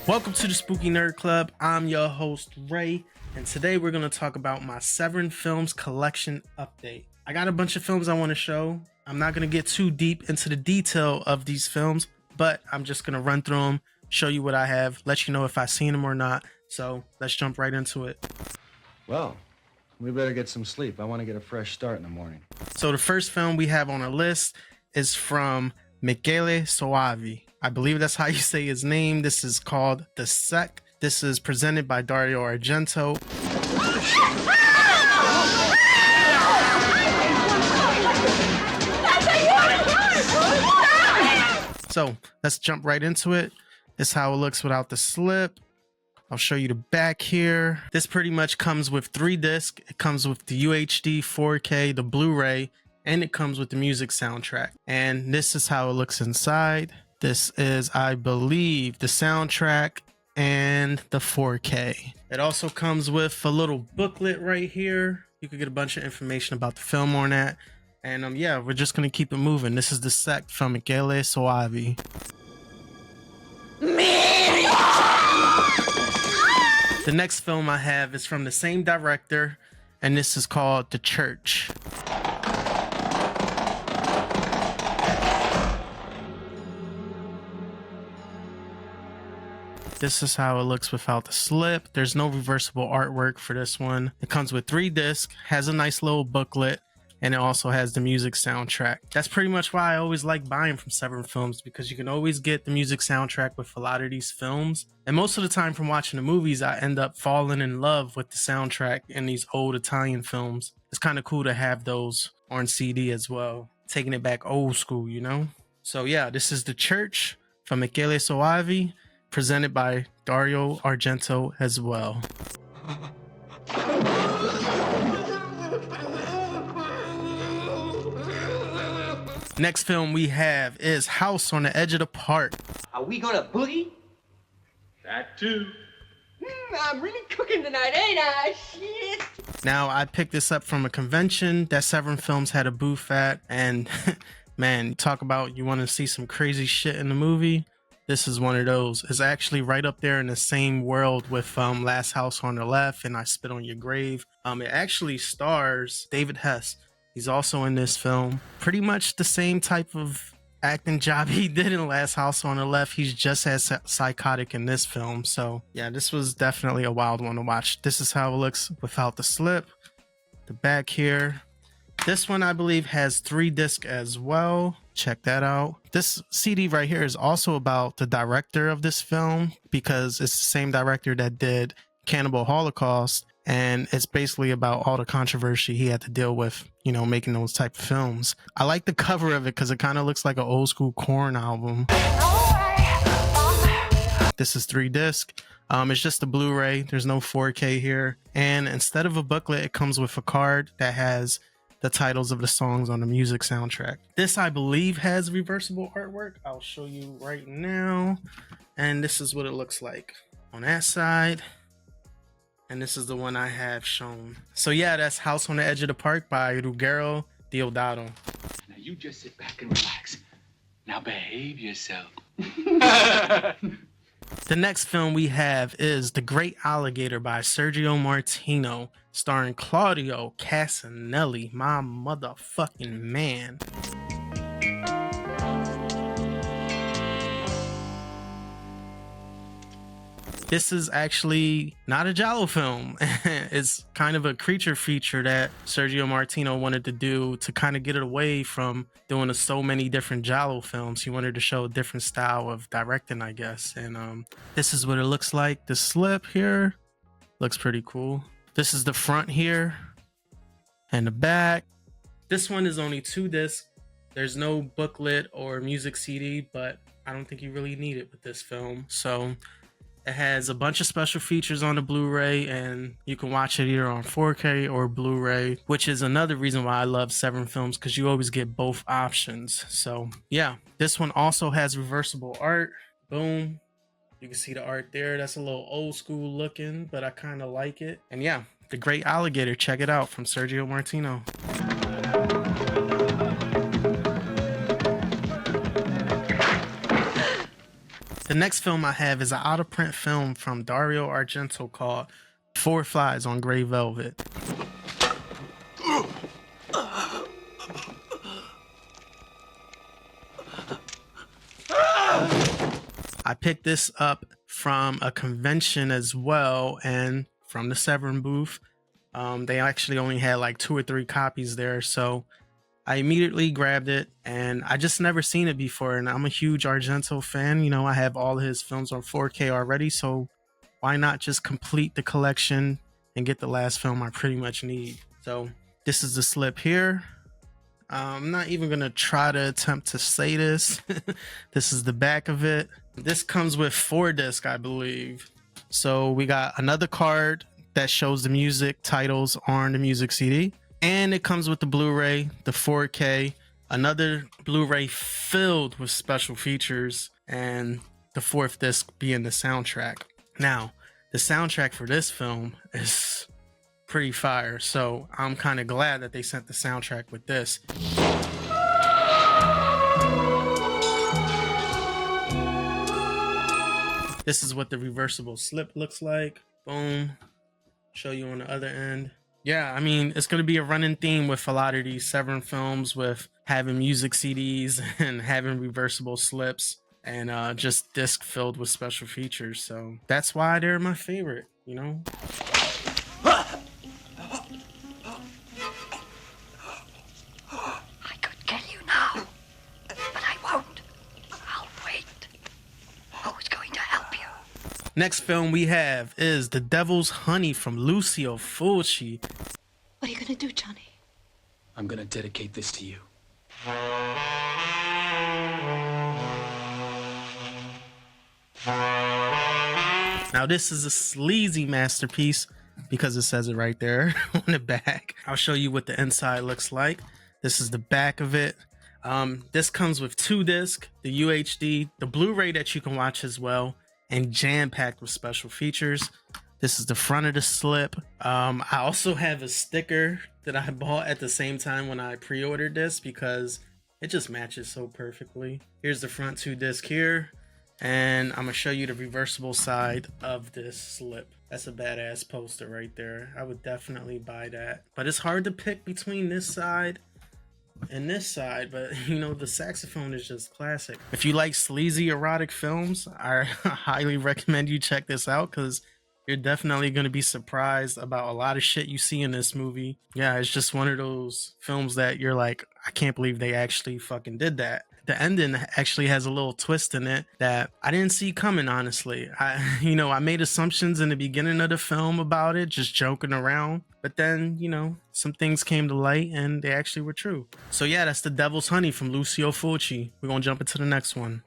Welcome to the Spooky Nerd Club. I'm your host, Ray, and today we're going to talk about my Severin Films collection update. I got a bunch of films I want to show. I'm not going to get too deep into the detail of these films, but I'm just going to run through them, show you what I have, let you know if I've seen them or not. So let's jump right into it. Well, we better get some sleep. I want to get a fresh start in the morning. So the first film we have on our list is from Michele Soavi. I believe that's how you say his name. This is called The Sect. This is presented by Dario Argento. So let's jump right into it. This is how it looks without the slip. I'll show you the back here. This pretty much comes with 3 discs. It comes with the UHD, 4K, the Blu-ray, and it comes with the music soundtrack. And this is how it looks inside. This is, I believe, the soundtrack and the 4K. It also comes with a little booklet right here. You can get a bunch of information about the film on that. And yeah, we're just gonna keep it moving. This is The Sect from Michele Soavi. The next film I have is from the same director, and this is called The Church. This is how it looks without the slip. There's no reversible artwork for this one. It comes with 3 discs, has a nice little booklet, and it also has the music soundtrack. That's pretty much why I always like buying from Severin Films, because you can always get the music soundtrack with a lot of these films. And most of the time from watching the movies, I end up falling in love with the soundtrack in these old Italian films. It's kind of cool to have those on CD as well, taking it back old school, you know? So yeah, this is The Church from Michele Soavi, presented by Dario Argento as well. Next film we have is House on the Edge of the Park. Are we gonna boogie? That too. I'm really cooking tonight, ain't I? Shit. Now, I picked this up from a convention that Severin Films had a booth at, and man, talk about you want to see some crazy shit in the movie. This is one of those. It's actually right up there in the same world with Last House on the Left and I Spit on Your Grave. It actually stars David Hess. He's also in this film. Pretty much the same type of acting job he did in Last House on the Left. He's just as psychotic in this film. So yeah, this was definitely a wild one to watch. This is how it looks without the slip. The back here. This one, I believe, has 3 discs as well. Check that out. This CD right here is also about the director of this film, because it's the same director that did Cannibal Holocaust. And it's basically about all the controversy he had to deal with, you know, making those type of films. I like the cover of it because it kind of looks like an old school Korn album. This is 3 disc. It's just a Blu-ray. There's no 4K here. And instead of a booklet, it comes with a card that has the titles of the songs on the music soundtrack. This, I believe, has reversible artwork. I'll show you right now. And this is what it looks like on that side. And this is the one I have shown. So yeah, that's House on the Edge of the Park by Ruggero Deodato. Now you just sit back and relax. Now behave yourself. The next film we have is The Great Alligator by Sergio Martino, starring Claudio Casanelli, my motherfucking man. This is actually not a giallo film. It's kind of a creature feature that Sergio Martino wanted to do to kind of get it away from doing so many different giallo films. He wanted to show a different style of directing, I guess. And this is what it looks like. The slip here looks pretty cool. This is the front here and the back. This one is only 2 discs. There's no booklet or music CD, but I don't think you really need it with this film. So it has a bunch of special features on the Blu-ray, and you can watch it either on 4K or Blu-ray, which is another reason why I love Severin Films, because you always get both options. So yeah, this one also has reversible art. Boom. You can see the art there. That's a little old school looking, but I kind of like it. And yeah, The Great Alligator. Check it out from Sergio Martino. The The next film I have is an out-of-print film from Dario Argento called Four Flies on Grey Velvet. I picked this up from a convention as well, and from the Severin booth. They actually only had like 2 or 3 copies there, so I immediately grabbed it, and I just never seen it before, and I'm a huge Argento fan. You know, I have all his films on 4K already, so why not just complete the collection and get the last film I pretty much need. So this is the slip here. I'm not even gonna try to attempt to say this. This is the back of it. This comes with 4 discs, I believe. So we got another card that shows the music titles on the music CD, and it comes with the Blu-ray, the 4K, another Blu-ray filled with special features, and the 4th disc being the soundtrack. Now, the soundtrack for this film is pretty fire, so I'm kind of glad that they sent the soundtrack with this. This is what the reversible slip looks like. Boom. Show you on the other end. Yeah, I mean, it's going to be a running theme with a lot of these Severin films, with having music CDs and having reversible slips, and just disc filled with special features. So that's why they're my favorite, you know? I could kill you now, but I won't. I'll wait. Who's going to help you? Next film we have is The Devil's Honey from Lucio Fulci. What are you going to do, Johnny? I'm gonna dedicate this to you. Now this is a sleazy masterpiece because it says it right there on the back. I'll show you what the inside looks like. This is the back of it. This comes with 2 discs, the UHD, the Blu-ray that you can watch as well, and jam-packed with special features. This is the front of the slip. I also have a sticker that I bought at the same time when I pre-ordered this because it just matches so perfectly. Here's the front 2 disc here, and I'm gonna show you the reversible side of this slip. That's a badass poster right there. I would definitely buy that. But it's hard to pick between this side and this side, but you know, the saxophone is just classic. If you like sleazy erotic films, I highly recommend you check this out because you're definitely going to be surprised about a lot of shit you see in this movie. Yeah, it's just one of those films that you're like, I can't believe they actually fucking did that. The ending actually has a little twist in it that I didn't see coming, honestly. I made assumptions in the beginning of the film about it, just joking around. But then, some things came to light and they actually were true. So yeah, that's The Devil's Honey from Lucio Fulci. We're going to jump into the next one.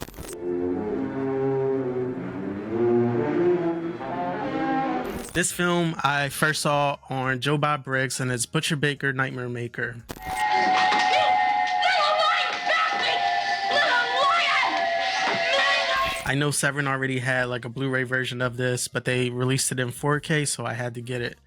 This film I first saw on Joe Bob Briggs, and it's Butcher Baker Nightmare Maker. I know Severin already had like a Blu-ray version of this, but they released it in 4K, so I had to get it.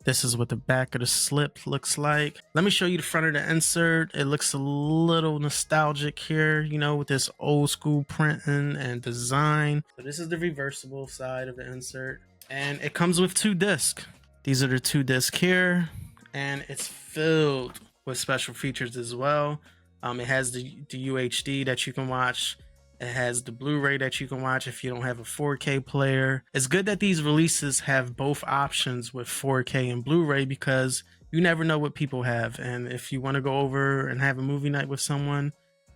This is what the back of the slip looks like. Let me show you the front of the insert. It looks a little nostalgic here, with this old school printing and design. So this is the reversible side of the insert. And it comes with 2 discs. These are the 2 discs here, and it's filled with special features as well. It has the UHD that you can watch. It has the Blu-ray that you can watch if you don't have a 4K player. It's good that these releases have both options with 4K and Blu-ray because you never know what people have. And if you want to go over and have a movie night with someone,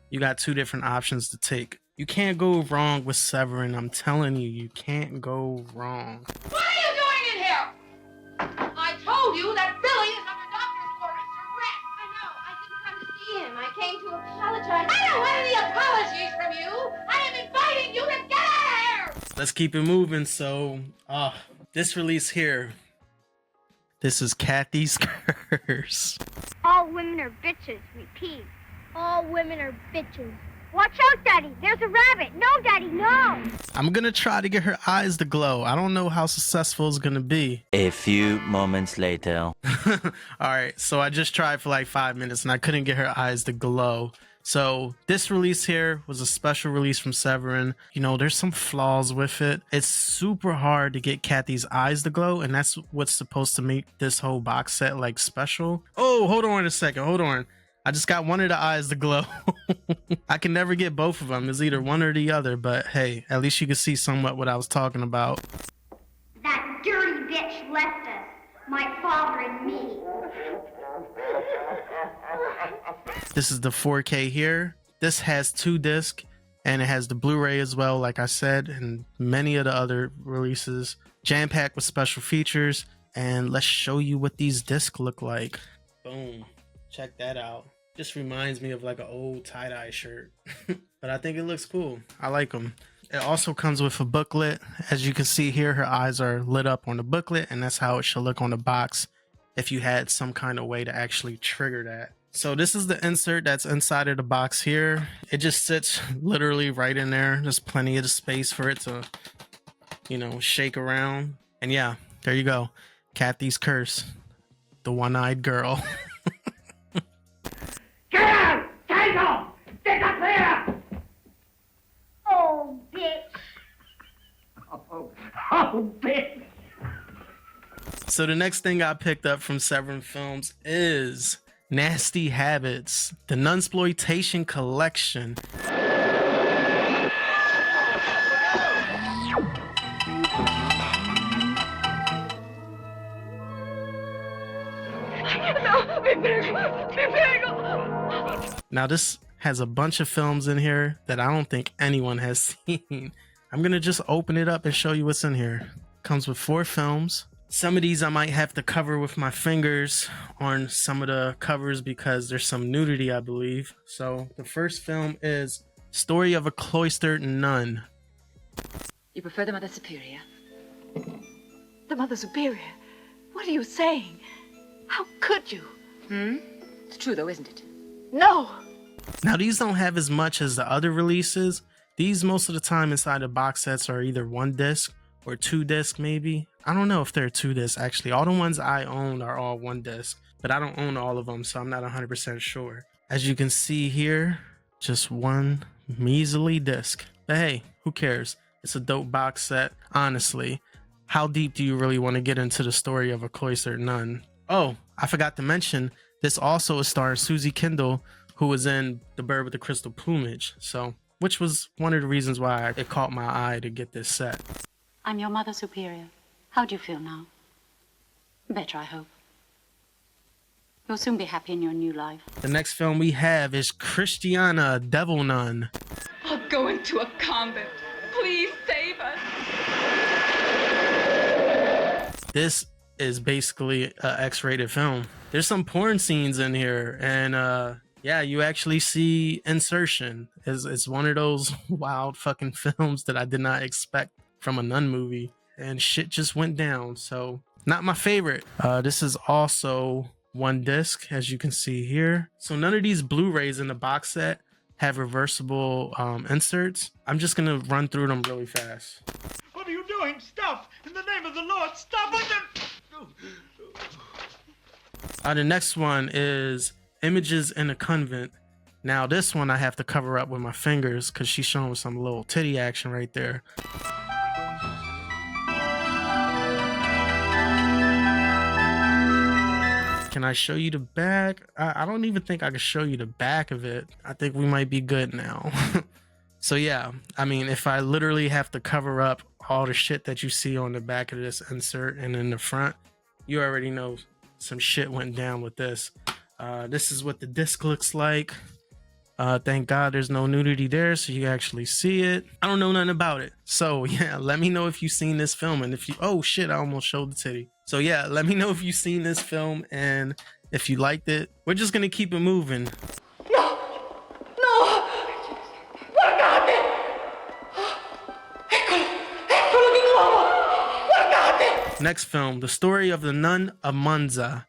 you got 2 different options to take. You can't go wrong with Severin. I'm telling you, you can't go wrong. What are you doing in here? I told you that Billy is under doctor's orders to rest. I know. I didn't come to see him. I came to apologize. I don't want any apologies from you. I am inviting you to get out of here. Let's keep it moving. So, this release here. This is Kathy's Curse. All women are bitches. Repeat. All women are bitches. Watch out, Daddy. There's a rabbit. No, Daddy, no. I'm going to try to get her eyes to glow. I don't know how successful it's going to be. A few moments later. All right. So I just tried for like 5 minutes and I couldn't get her eyes to glow. So this release here was a special release from Severin. You know, there's some flaws with it. It's super hard to get Kathy's eyes to glow, and that's what's supposed to make this whole box set like special. Oh, hold on a second. Hold on. I just got one of the eyes to glow. I can never get both of them. It's either one or the other, but hey, at least you can see somewhat what I was talking about. That dirty bitch left us. My father and me. This is the 4K here. This has 2 discs and it has the Blu-ray as well, like I said, and many of the other releases. Jam-packed with special features. And let's show you what these discs look like. Boom. Check that out. Just reminds me of like an old tie-dye shirt. But I think it looks cool. I like them. It also comes with a booklet. As you can see here, her eyes are lit up on the booklet, and that's how it should look on the box if you had some kind of way to actually trigger that. So this is the insert that's inside of the box here. It just sits literally right in there. There's plenty of space for it to, you know, shake around. And yeah, there you go. Kathy's Curse, the one-eyed girl. Get out! Tango! Get up here! Oh, bitch. Oh, bitch. So the next thing I picked up from Severin Films is Nasty Habits, the Nunsploitation Collection. Now this has a bunch of films in here that I don't think anyone has seen. I'm gonna just open it up and show you what's in here. Comes with 4 films. Some of these I might have to cover with my fingers on some of the covers because there's some nudity, I believe. So the first film is Story of a Cloistered Nun. You prefer the Mother Superior? The Mother Superior? What are you saying? How could you? It's true though, isn't it? No! Now these don't have as much as the other releases. These most of the time inside the box sets are either 1 disc or 2 disc maybe. I don't know if they're 2 discs actually. All the ones I own are all 1 disc, but I don't own all of them, so I'm not 100% sure. As you can see here, just 1 measly disc. But hey, who cares? It's a dope box set. Honestly, how deep do you really want to get into the story of a cloistered nun? Oh, I forgot to mention, this also is starring Susie Kendall, who was in The Bird with the Crystal Plumage, so which was one of the reasons why it caught my eye to get this set. I'm your Mother Superior. How do you feel now? Better, I hope. You'll soon be happy in your new life. The next film we have is Christiana, Devil Nun. I'll go into a convent. Please save us. This is basically an X-rated film. There's some porn scenes in here, and yeah, you actually see insertion. It's one of those wild fucking films that I did not expect from a nun movie, and shit just went down. So not my favorite. This is also 1 disc, as you can see here. So none of these Blu-rays in the box set have reversible inserts. I'm just gonna run through them really fast. What are you doing? Stop! In the name of the Lord, stop it! The next one is Images in a Convent. Now this one I have to cover up with my fingers because she's showing some little titty action right there. Can I show you the back? I don't even think I can show you the back of it. I think we might be good now. So yeah, I mean, if I literally have to cover up all the shit that you see on the back of this insert and in the front, you already know some shit went down with this. This is what the disc looks like. Thank God there's no nudity there, so you actually see it. I don't know nothing about it. So yeah, let me know if you've seen this film, and if you, oh shit, I almost showed the titty. So yeah, let me know if you've seen this film and if you liked it. We're just gonna keep it moving. No! No! Guardate! Eccolo di nuovo! Guardate! Next film, The Story of the Nun of Monza.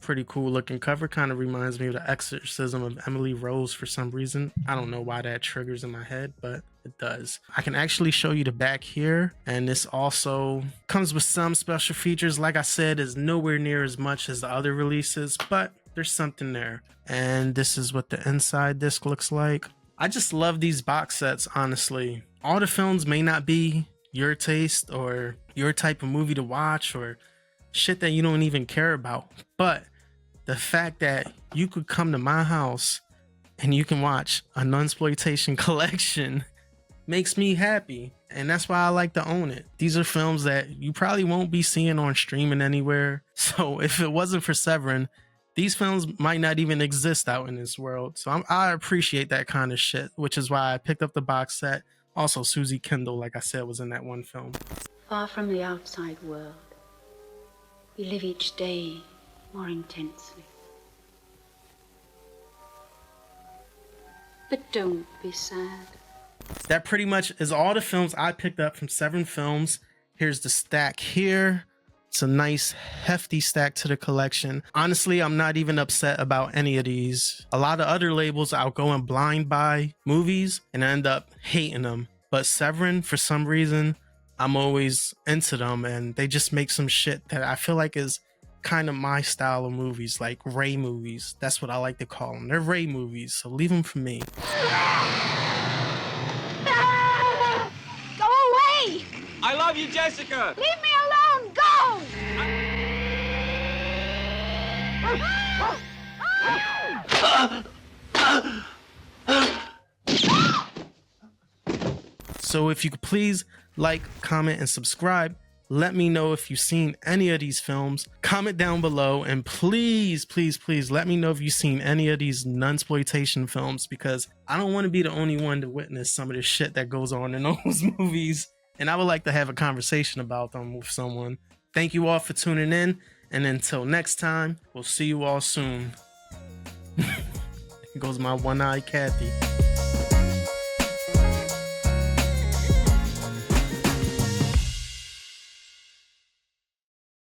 Pretty cool looking cover. Kind of reminds me of The Exorcism of Emily Rose for some reason. I don't know why that triggers in my head, but it does. I can actually show you the back here, and this also comes with some special features. Like I said, is nowhere near as much as the other releases, but there's something there. And this is what the inside disc looks like. I just love these box sets, honestly. All the films may not be your taste or your type of movie to watch or shit that you don't even care about, but the fact that you could come to my house and you can watch a nunsploitation collection makes me happy, and that's why I like to own it. These are films that you probably won't be seeing on streaming anywhere, so if it wasn't for Severin, these films might not even exist out in this world. So I appreciate that kind of shit, which is why I picked up the box set. Also, Susie Kendall, like I said, was in that one film. Far from the outside world, we live each day more intensely. But don't be sad. That pretty much is all the films I picked up from Severin Films. Here's the stack here. It's a nice hefty stack to the collection. Honestly, I'm not even upset about any of these. A lot of other labels I'll go and blind buy movies and end up hating them. But Severin, for some reason, I'm always into them, and they just make some shit that I feel like is kind of my style of movies, like Ray movies. That's what I like to call them. They're Ray movies, so leave them for me. Go away! I love you, Jessica! Leave me alone! Go! So if you could please like, comment, and subscribe. Let me know if you've seen any of these films. Comment down below, and please, please, please let me know if you've seen any of these nunsploitation films, because I don't want to be the only one to witness some of the shit that goes on in those movies, and I would like to have a conversation about them with someone. Thank you all for tuning in, and until next time, we'll see you all soon. Here goes my one-eyed Kathy.